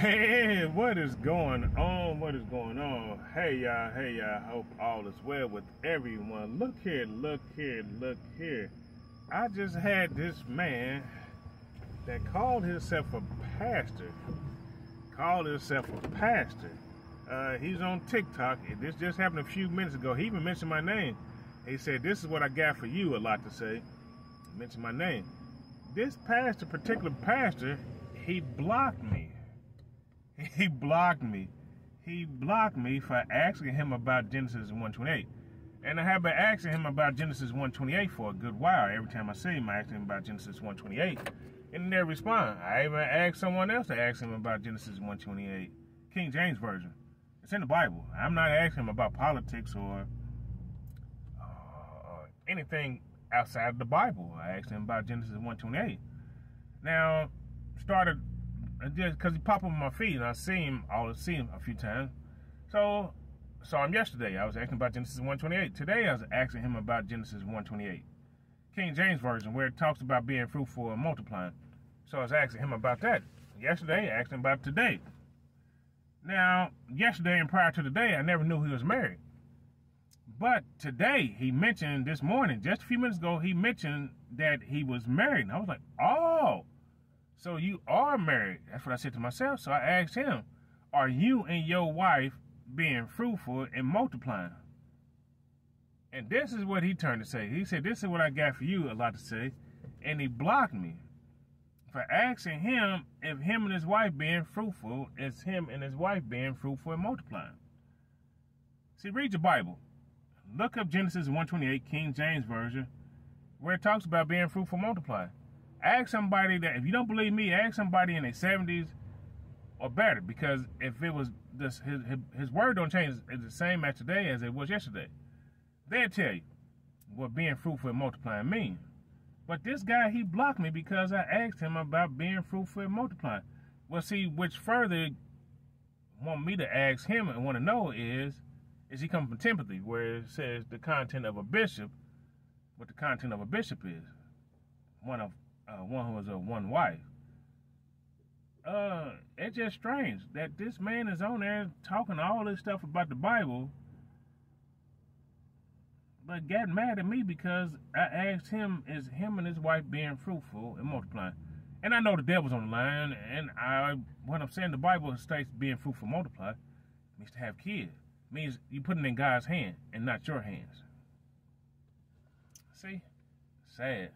Hey, what is going on? What is going on? Hey y'all, hope all is well with everyone. Look here, look here, look here. I just had this man that called himself a pastor. He's on TikTok. This just happened a few minutes ago. He even mentioned my name. He said, "This is what I got for you," a lot to say. He mentioned my name. This particular pastor, he blocked me. He blocked me for asking him about Genesis 1:28. And I have been asking him about Genesis 1:28 for a good while. Every time I see him, I ask him about Genesis 1:28. And he never respond. I even asked someone else to ask him about Genesis 1:28. King James Version. It's in the Bible. I'm not asking him about politics or anything outside of the Bible. I asked him about Genesis 1:28. Now, started just because he popped up on my feed and I see him a few times. So saw him yesterday. I was asking about Genesis 1:28. Today I was asking him about Genesis 1:28. King James Version, where it talks about being fruitful and multiplying. So I was asking him about that. Yesterday, I asked him about today. Now, yesterday and prior to today, I never knew he was married. But today, he mentioned this morning, just a few minutes ago, he mentioned that he was married. And I was like, oh, so you are married. That's what I said to myself. So I asked him, are you and your wife being fruitful and multiplying? And this is what he turned to say. He said, this is what I got for you, a lot to say. And he blocked me for asking him if him and his wife being fruitful is him and his wife being fruitful and multiplying. See, read your Bible. Look up Genesis 1:28, King James Version, where it talks about being fruitful and multiplying. Ask somebody that, if you don't believe me, ask somebody in their 70s or better, because if it was this, his word don't change. It's the same as today as it was yesterday. They'll tell you what being fruitful and multiplying means. But this guy, he blocked me because I asked him about being fruitful and multiplying. Well, see, which further want me to ask him and want to know is he coming from Timothy, where it says the content of a bishop, what the content of a bishop is. One who is one wife. It's just strange that this man is on there talking all this stuff about the Bible, but got mad at me because I asked him, is him and his wife being fruitful and multiplying? And I know the devil's on the line, and when I'm saying the Bible states being fruitful and multiply, means to have kids. Means you put it in God's hand and not your hands. See? Sad.